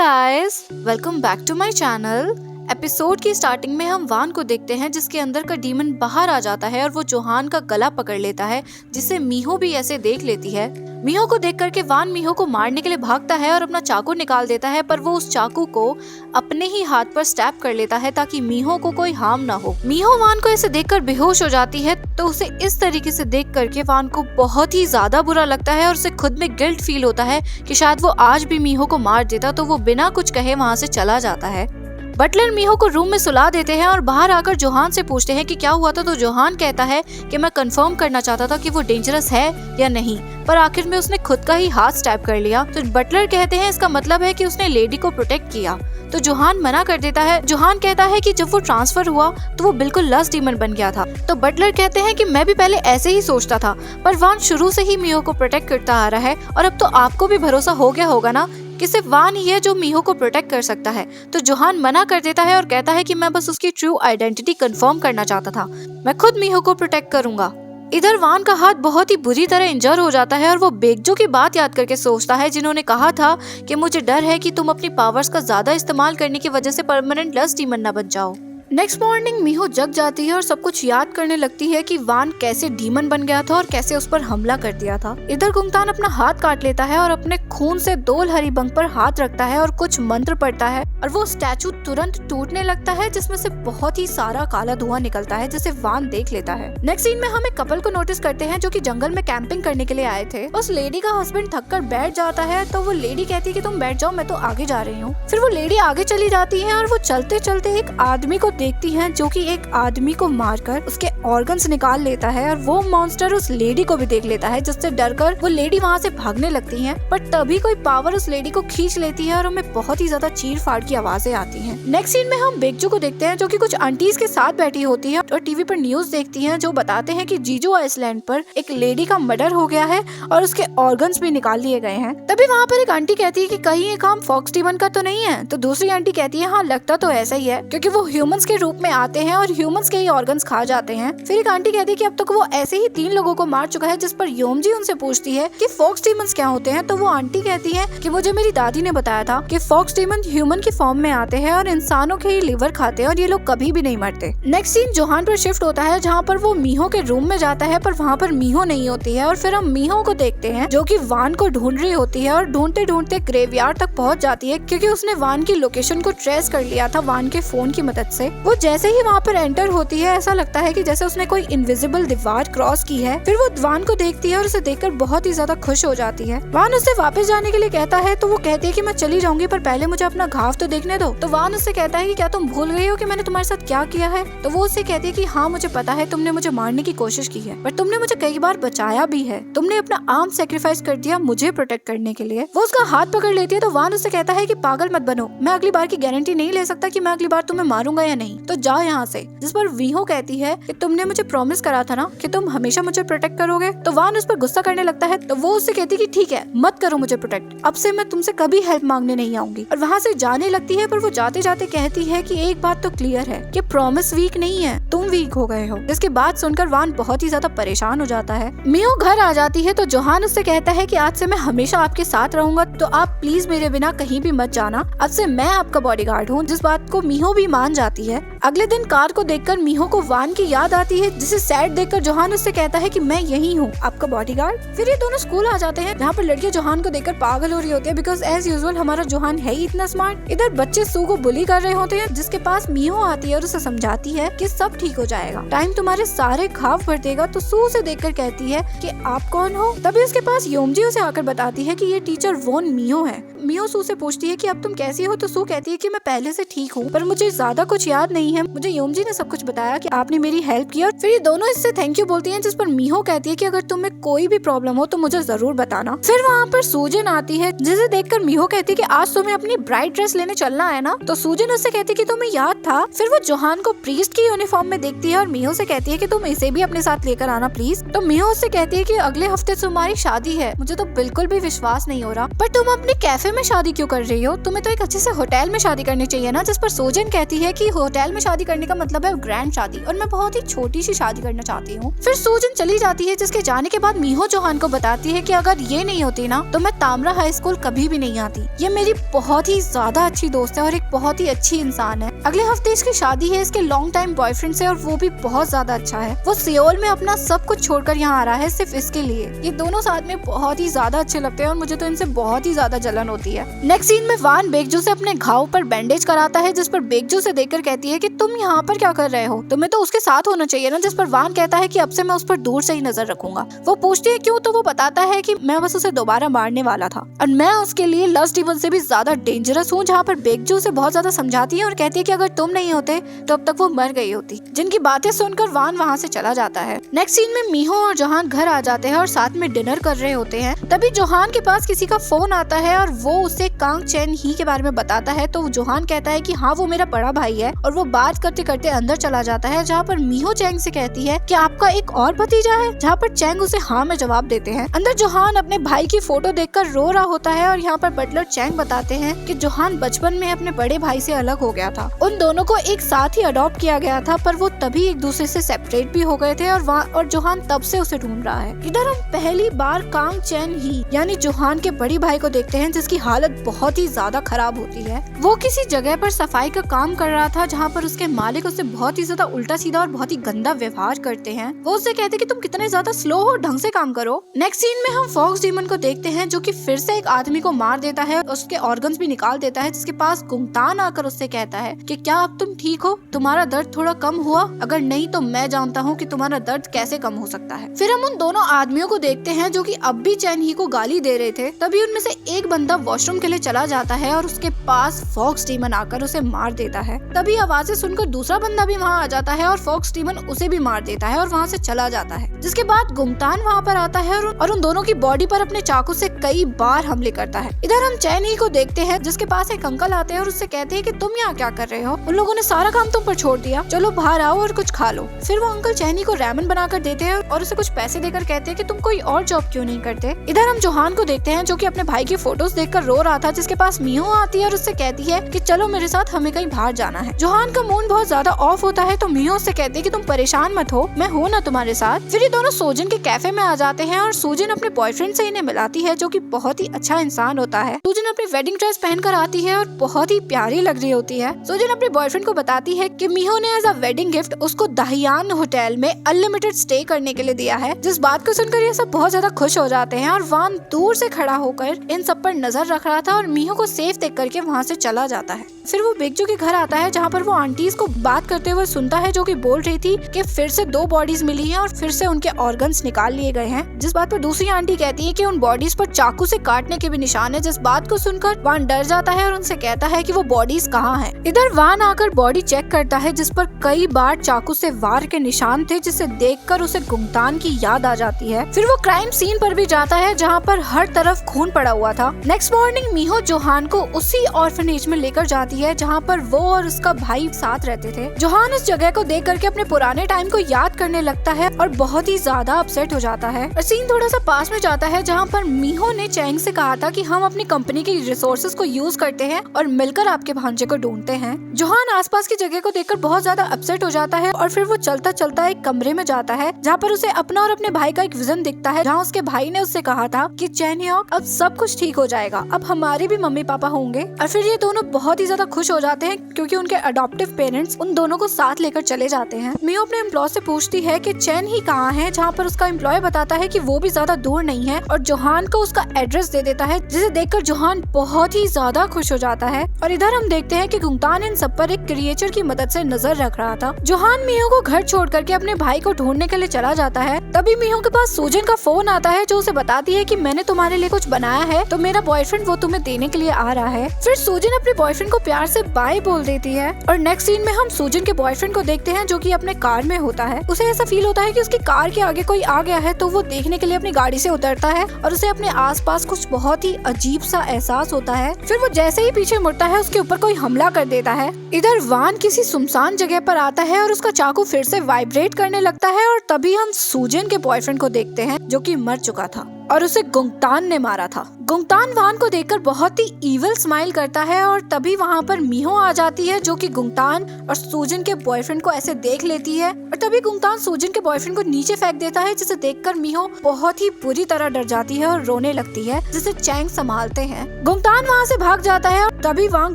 Guys, welcome back to my channel. Episode की starting में हम वान को देखते हैं जिसके अंदर का डीमन बाहर आ जाता है और वो जोहान का गला पकड़ लेता है, जिसे मीहो भी ऐसे देख लेती है। मीहो को देख करके वान मीहो को मारने के लिए भागता है और अपना चाकू निकाल देता है, पर वो उस चाकू को अपने ही हाथ पर स्टैब कर लेता है ताकि मीहो को कोई हार्म ना हो। मीहो वान को ऐसे देखकर बेहोश हो जाती है, तो उसे इस तरीके से देख करके वान को बहुत ही ज्यादा बुरा लगता है और उसे खुद में गिल्ट फील होता है कि शायद वो आज भी मीहो को मार देता, तो वो बिना कुछ कहे वहाँ से चला जाता है। बटलर मीहो को रूम में सुला देते हैं और बाहर आकर जोहान से पूछते हैं कि क्या हुआ था, तो जोहान कहता है कि मैं कंफर्म करना चाहता था कि वो डेंजरस है या नहीं, पर आखिर में उसने खुद का ही हाथ स्टैब कर लिया। तो बटलर कहते हैं इसका मतलब है कि उसने लेडी को प्रोटेक्ट किया, तो जोहान मना कर देता है। जोहान कहता है कि जब वो ट्रांसफर हुआ तो वो बिल्कुल लस्ट डीमन बन गया था। तो बटलर कहते हैं कि मैं भी पहले ऐसे ही सोचता था, पर वान शुरू से ही मीहो को प्रोटेक्ट करता आ रहा है और अब तो आपको भी भरोसा हो गया होगा ना कि सिर्फ वान ही है जो मीहो को प्रोटेक्ट कर सकता है। तो जोहान मना कर देता है और कहता है कि मैं बस उसकी ट्रू आइडेंटिटी कंफर्म करना चाहता था, मैं खुद मीहो को प्रोटेक्ट करूंगा। इधर वान का हाथ बहुत ही बुरी तरह इंजर हो जाता है और वो बेगजो की बात याद करके सोचता है, जिन्होंने कहा था कि मुझे डर है कि तुम अपनी पावर्स का ज्यादा इस्तेमाल करने की वजह से परमानेंट लस्ट डीमन न बन जाओ। नेक्स्ट मॉर्निंग मीहो जग जाती है और सब कुछ याद करने लगती है कि वान कैसे डीमन बन गया था और कैसे उस पर हमला कर दिया था। इधर गुंगतान अपना हाथ काट लेता है और अपने खून से दोल हरिबंग पर हाथ रखता है और कुछ मंत्र पढ़ता है और वो स्टैचू तुरंत टूटने लगता है, जिसमें से बहुत ही सारा काला धुआं निकलता है, जिसे वान देख लेता है। नेक्स्ट सीन में हम एक कपल को नोटिस करते हैं जो कि जंगल में कैंपिंग करने के लिए आए थे। उस लेडी का हस्बैंड थक कर बैठ जाता है, तो वो लेडी कहती है कि तुम बैठ जाओ, मैं तो आगे जा रही हूँ। फिर वो लेडी आगे चली जाती है और वो चलते चलते एक आदमी को देखती है जो कि एक आदमी को मारकर उसके ऑर्गन्स निकाल लेता है और वो मॉन्स्टर उस लेडी को भी देख लेता है, जिससे डरकर वो लेडी वहाँ से भागने लगती है। पर तभी कोई पावर उस लेडी को खींच लेती है और हमें बहुत ही ज्यादा चीर फाड़ की आवाजें आती हैं। नेक्स्ट सीन में हम बेगजू को देखते हैं जो कि कुछ आंटीज के साथ बैठी होती है और टीवी पर न्यूज देखती हैं, जो बताते हैं कि जीजू आइसलैंड पर एक लेडी का मर्डर हो गया है और उसके ऑर्गन्स भी निकाल लिए गए हैं। तभी वहाँ पर एक आंटी कहती है कि कहीं ये काम फॉक्स डीमन का तो नहीं है, तो दूसरी आंटी कहती है हाँ लगता तो ऐसा ही है, क्योंकि वो ह्यूमंस के रूप में आते हैं और ह्यूमंस के ही ऑर्गन्स खा जाते हैं। फिर एक आंटी कहती है कि अब तक वो ऐसे ही 3 लोगों को मार चुका है, जिस पर योमजी उनसे पूछती है कि फॉक्स डीमंस क्या होते हैं, तो वो आंटी कहती है कि मुझे मेरी दादी ने बताया था कि फॉक्स डीमन ह्यूमन की फॉर्म में आते हैं और इंसानों के ही लिवर खाते हैं और ये लोग कभी भी नहीं मरते। नेक्स्ट सीन जोहान पर शिफ्ट होता है, जहाँ पर वो मीहो के रूम में जाता है, पर वहाँ पर मीहो नहीं होती है और फिर हम मीहो को देखते हैं जो कि वान को ढूंढ रही होती है और ढूंढते ढूंढते ग्रेवयार्ड तक पहुँच जाती है, क्योंकि उसने वान की लोकेशन को ट्रेस कर लिया था वान के फोन की मदद से। वो जैसे ही वहाँ पर एंटर होती है, ऐसा लगता है कि जैसे उसने कोई इनविजिबल दीवार क्रॉस की है। फिर वो वान को देखती है और उसे देखकर बहुत ही ज्यादा खुश हो जाती है। वान उससे वापस जाने के लिए कहता है, तो वो कहती है कि मैं चली जाऊंगी, पर पहले मुझे अपना घाव तो देखने दो। तो वान उससे कहता है कि क्या तुम भूल गई हो कि मैंने तुम्हारे साथ क्या किया है। तो वो उससे कहती है कि हाँ मुझे पता है, तुमने मुझे मारने की कोशिश की है, पर तुमने मुझे कई बार बचाया भी है, तुमने अपना आर्म सेक्रीफाइस कर दिया मुझे प्रोटेक्ट करने के लिए। वो उसका हाथ पकड़ लेती है, तो वान उससे कहता है कि पागल मत बनो, मैं अगली बार की गारंटी नहीं ले सकता कि मैं अगली बार तुम्हें मारूंगा या नहीं, तो जाओ यहाँ से। जिस पर वीहो कहती है कि तुमने मुझे प्रॉमिस करा था ना कि तुम हमेशा मुझे प्रोटेक्ट करोगे। तो वान उस पर गुस्सा करने लगता है, तो वो उससे कहती है कि ठीक है मत करो मुझे प्रोटेक्ट, अब से मैं तुमसे कभी हेल्प मांगने नहीं आऊंगी, और वहाँ से जाने लगती है। पर वो जाते जाते कहती है कि एक बात तो क्लियर है कि प्रॉमिस वीक नहीं है, तुम वीक हो गए हो। जिसकी बात सुनकर वान बहुत ही ज्यादा परेशान हो जाता है। मीहो घर आ जाती है, तो जोहान उससे कहता है कि आज से मैं हमेशा आपके साथ रहूंगा, तो आप प्लीज मेरे बिना कहीं भी मत जाना, अब से मैं आपका बॉडीगार्ड हूँ। जिस बात को मीहो भी मान जाती है। अगले दिन कार को देखकर मीहो को वान की याद आती है, जिसे सैड देखकर जोहान उससे कहता है कि मैं यही हूँ आपका बॉडीगार्ड। फिर ये दोनों स्कूल आ जाते हैं, जहाँ पर लड़कियां जोहान को देखकर पागल हो रही होती है, बिकॉज एज यूजुअल हमारा जोहान है ही इतना स्मार्ट। इधर बच्चे सू को बुली कर रहे होते हैं, जिसके पास मीहो आती है और उसे समझाती है कि सब ठीक हो जाएगा, टाइम तुम्हारे सारे घाव भर देगा। तो सू उसे देखकर कहती है कि आप कौन हो। तभी उसके पास योमजी उसे आकर बताती है कि ये टीचर वोन मीहो है। मीहो सू से पूछती है कि अब तुम कैसी हो, तो सू कहती है कि मैं पहले से ठीक हूँ, पर मुझे ज्यादा कुछ याद नहीं है, मुझे योमजी ने सब कुछ बताया कि आपने मेरी हेल्प की। और फिर ये दोनों इससे थैंक यू बोलती हैं, जिस पर मीहो कहती है कि अगर तुम्हें कोई भी प्रॉब्लम हो तो मुझे जरूर बताना। फिर वहाँ पर सूजन आती है, जिसे देखकर मीहो कहती है कि आज तुम्हें अपनी ब्राइड ड्रेस लेने चलना है ना। तो सूजन उससे कहती है कि तुम्हें याद था। फिर वो जोहान को प्रीस्ट की यूनिफॉर्म में देखती है और मीहो से कहती है कि तुम इसे भी अपने साथ लेकर आना प्लीज। तो मीहो उससे कहती है कि अगले हफ्ते तुम्हारी शादी है, मुझे तो बिल्कुल भी विश्वास नहीं हो रहा, पर तुम अपने कैफे में शादी क्यों कर रही हो, तुम्हें तो एक अच्छे से होटल में शादी करनी चाहिए ना। जिस पर सूजन कहती है कि होटल में शादी करने का मतलब है ग्रैंड शादी, और मैं बहुत ही छोटी सी शादी करना चाहती हूँ। फिर सूजन चली जाती है, जिसके जाने के बाद मीहो जोहान को बताती है कि अगर ये नहीं होती ना तो मैं तामरा हाई स्कूल कभी भी नहीं आती। ये मेरी बहुत ही ज्यादा अच्छी दोस्त है और एक बहुत ही अच्छी इंसान है। अगले हफ्ते इसकी शादी है इसके लॉन्ग टाइम बॉयफ्रेंड से, और वो भी बहुत ज्यादा अच्छा है। वो सियोल में अपना सब कुछ छोड़कर यहाँ आ रहा है सिर्फ इसके लिए। ये दोनों साथ में बहुत ही ज्यादा अच्छे लगते हैं और मुझे तो इनसे बहुत ही ज्यादा जलन होती है। नेक्स्ट सीन में वान बेकजू से अपने घाव पर बैंडेज कराता है, जिस पर बेकजू से देखकर कहती है कि तुम यहाँ पर क्या कर रहे हो, तुम्हें तो उसके साथ होना चाहिए ना। जिस पर वान कहता है कि अब से मैं उस पर दूर से ही नजर रखूंगा। वो पूछती है क्यों, तो वो बताता है कि मैं बस उसे दोबारा मारने वाला था और मैं उसके लिए लस्ट डीमन से भी ज्यादा डेंजरस हूँ। जहाँ पर बेकजू से बहुत ज्यादा समझाती है और कहती है कि अगर तुम नहीं होते तो अब तक वो मर गई होती। जिनकी बातें सुनकर वान वहाँ से चला जाता है। नेक्स्ट सीन में मीहो और जोहान घर आ जाते हैं और साथ में डिनर कर रहे होते हैं। तभी जोहान के पास किसी का फोन आता है और वो उसे कांग चेन ही के बारे में बताता है। तो जोहान कहता है कि हाँ वो मेरा बड़ा भाई है, और वो बात करते करते अंदर चला जाता है, जहाँ पर मीहो चैंग से कहती है कि आपका एक और भतीजा है, जहाँ पर चैंग उसे हाँ में जवाब देते हैं। अंदर जोहान अपने भाई की फोटो देखकर रो रहा होता है और यहाँ पर बटलर चैंग बताते हैं कि जोहान बचपन में अपने बड़े भाई से अलग हो गया था। उन दोनों को एक साथ ही अडॉप्ट किया गया था, पर वो तभी एक दूसरे से सेपरेट भी हो गए थे और जोहान तब से उसे ढूंढ रहा है। इधर हम पहली बार कांग चेन ही यानी जोहान के बड़ी भाई को देखते हैं, जिसकी हालत बहुत ही ज्यादा खराब होती है। वो किसी जगह पर सफाई का काम कर रहा था, जहाँ पर उसके मालिक उससे बहुत ही ज्यादा उल्टा सीधा और बहुत ही गंदा व्यवहार करते हैं। वो उससे कहते हैं कि तुम कितने ज्यादा स्लो हो, ढंग से काम करो। नेक्स्ट सीन में हम फॉक्स डीमन को देखते हैं, जो कि फिर से एक आदमी को मार देता है और उसके ऑर्गन्स भी निकाल देता है। जिसके पास गुंगतान आकर उससे कहता है कि क्या अब तुम ठीक हो, तुम्हारा दर्द थोड़ा कम हुआ, अगर नहीं तो मैं जानता हूँ कि तुम्हारा दर्द कैसे कम हो सकता है। फिर हम उन दोनों आदमियों को देखते हैं जो कि अब भी चैन ही को गाली दे रहे थे। तभी उनमें से एक बंदा वॉशरूम के लिए चला जाता है और उसके पास फॉक्स डीमन आकर उसे मार देता है। तभी आवाजें सुनकर दूसरा बंदा भी वहाँ आ जाता है और फॉक्स डीमन उसे भी मार देता है और वहाँ से चला जाता है। जिसके बाद गुंगतान वहाँ पर आता है और उन दोनों की बॉडी पर अपने चाकू से कई बार हमले करता है। इधर हम चैन ही को देखते हैं, जिसके पास एक अंकल आते हैं और उससे कहते हैं कि तुम यहाँ क्या कर रहे हो, उन लोगों ने सारा काम तुम पर छोड़ दिया, चलो बाहर आओ और कुछ खा लो। फिर वो अंकल चैनी को रैमन बनाकर देते हैं और उसे कुछ पैसे देकर कहते हैं कि तुम कोई और जॉब क्यों नहीं करते। इधर हम जोहान को देखते हैं, जो कि अपने भाई की फोटोज देखकर रो रहा था। जिसके पास मीहो आती है और उससे कहती है कि चलो मेरे साथ, हमें कहीं बाहर जाना है। जोहान का मूड बहुत ज्यादा ऑफ होता है, तो मीहो उससे कहती है कि तुम परेशान मत हो, मैं हूँ ना तुम्हारे साथ। फिर ये दोनों सूजन के कैफे में आ जाते हैं और सूजन अपने बॉयफ्रेंड से इन्हें मिलाती है, जो कि बहुत ही अच्छा इंसान होता है। सूजन अपनी वेडिंग ड्रेस पहनकर आती है और बहुत ही प्यारी लग रही होती है। सूजन अपने बॉयफ्रेंड को बताती है कि मीहो ने एज अ वेडिंग गिफ्ट उसको दाहियान होटल में अनलिमिटेड स्टे करने के लिए दिया है। जिस बात को सुनकर ये सब बहुत ज्यादा खुश हो जाते हैं और वान दूर से खड़ा होकर इन सब पर नजर रख रहा था और मीहो को सेफ देख करके वहाँ से चला जाता है। फिर वो बेकजू के घर आता है, जहाँ पर वो आंटीज को बात करते हुए सुनता है, जो कि बोल रही थी कि फिर से 2 बॉडीज मिली हैं और फिर से उनके ऑर्गन्स निकाल लिए गए हैं। जिस बात पर दूसरी आंटी कहती है कि उन बॉडीज पर चाकू से काटने के भी निशान है। जिस बात को सुनकर वान डर जाता है और उनसे कहता है कि वो बॉडीज कहाँ हैं। इधर वान आकर बॉडी चेक करता है, जिस पर कई बार चाकू से वार के निशान थे, जिसे देखकर उसे गुंगतान की याद आ जाती है। फिर वो क्राइम सीन पर भी जाता है, जहाँ पर हर तरफ खून पड़ा हुआ था। नेक्स्ट मॉर्निंग मीहो जोहान को उसी ऑर्फनेज में लेकर जाती है, जहाँ पर वो और उसका भाई साथ रहते थे। जोहान उस जगह को देख करके अपने पुराने टाइम को याद करने लगता है और बहुत ही ज्यादा अपसेट हो जाता है। और सीन थोड़ा सा पास में जाता है, जहाँ पर मीहो ने चैंग से कहा था कि हम अपनी कंपनी के रिसोर्सेज को यूज करते हैं और मिलकर आपके भांजे को ढूंढते हैं। जोहान आसपास की जगह को देखकर बहुत ज्यादा अपसेट हो जाता है और फिर वो चलता चलता एक कमरे में जाता है, जहाँ पर उसे अपना और अपने भाई का एक विजन दिखता है, जहाँ उसके भाई ने उससे कहा था कि चैन ह्योक, अब सब कुछ ठीक हो जाएगा, अब हमारे भी मम्मी पापा होंगे। और फिर ये दोनों बहुत ही ज्यादा खुश हो जाते हैं, क्योंकि उनके अडॉप्टिव पेरेंट्स उन दोनों को साथ लेकर चले जाते हैं। मीहो अपने एम्प्लॉय से पूछती है कि चैन ही कहाँ है, जहाँ पर उसका एम्प्लॉय बताता है कि वो भी ज्यादा दूर नहीं है और जोहान को उसका एड्रेस दे देता है, जिसे देखकर जोहान बहुत ही ज्यादा खुश हो जाता है। और इधर हम देखते हैं कि गुंगतान इन सब पर एक क्रिएचर की मदद से नजर रख रहा था। जोहान मीहो को घर छोड़ करके अपने भाई को ढूंढने के लिए चला जाता है। तभी मीहो के पास सूजन का फोन आता है, जो उसे बताती है कि मैंने तुम्हारे लिए कुछ बनाया है, तो मेरा बॉयफ्रेंड वो तुम्हें देने के लिए आ रहा है। फिर सूजन अपने बॉयफ्रेंड को प्यार से बाय बोल देती है। और नेक्स्ट सीन में हम सूजन के बॉयफ्रेंड को देखते हैं, जो कि अपने कार में होता है। उसे ऐसा फील होता है कि उसकी कार के आगे कोई आ गया है, तो वो देखने के लिए अपनी गाड़ी से उतरता है और उसे अपने आसपास कुछ बहुत ही अजीब सा एहसास होता है। फिर वो जैसे ही पीछे मुड़ता है, उसके ऊपर कोई हमला कर देता है। इधर वान किसी सुनसान जगह पर आता है और उसका चाकू फिर से वाइब्रेट करने लगता है और तभी हम सूजन के बॉयफ्रेंड को देखते हैं, जो कि मर चुका था। और उसे गुंगतान ने मारा था। गुंगतान वान को देखकर बहुत ही इविल स्माइल करता है और तभी वहाँ पर मीहो आ जाती है जो कि गुंगतान और सूजन के बॉयफ्रेंड को ऐसे देख लेती है और तभी गुंगतान सूजन के बॉयफ्रेंड को नीचे फेंक देता है, जिसे देखकर मीहो बहुत ही बुरी तरह डर जाती है और रोने लगती है, जिसे चैंग संभालते हैं। गुंगतान वहाँ से भाग जाता है और तभी वांग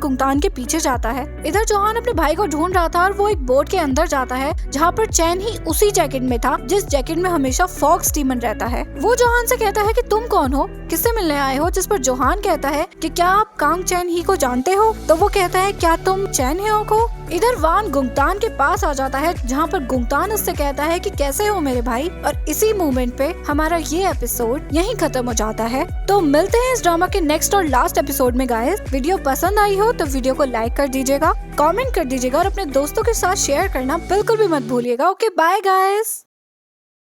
गुंगतान के पीछे जाता है। इधर जोहान अपने भाई को ढूंढ रहा था और वो एक बोट के अंदर जाता है जहाँ पर चैन ही उसी जैकेट में था जिस जैकेट में हमेशा फॉक्स डीमन रहता है। वो जोहान से कहता है कि तुम कौन हो, किससे मिलने आए हो, जिस पर जोहान कहता है कि क्या आप कांग चैन ही को जानते हो। तो वो कहता है क्या तुम चैन ही को। इधर वान गुंगतान के पास आ जाता है जहाँ पर गुंगतान उससे कहता है कि कैसे हो मेरे भाई, और इसी मोमेंट पे हमारा ये एपिसोड यहीं खत्म हो जाता है। तो मिलते हैं इस ड्रामा के नेक्स्ट और लास्ट एपिसोड में गाइस। वीडियो पसंद आई हो तो वीडियो को लाइक कर दीजिएगा, कमेंट कर दीजिएगा और अपने दोस्तों के साथ शेयर करना बिल्कुल भी मत भूलिएगा। Okay bye guys.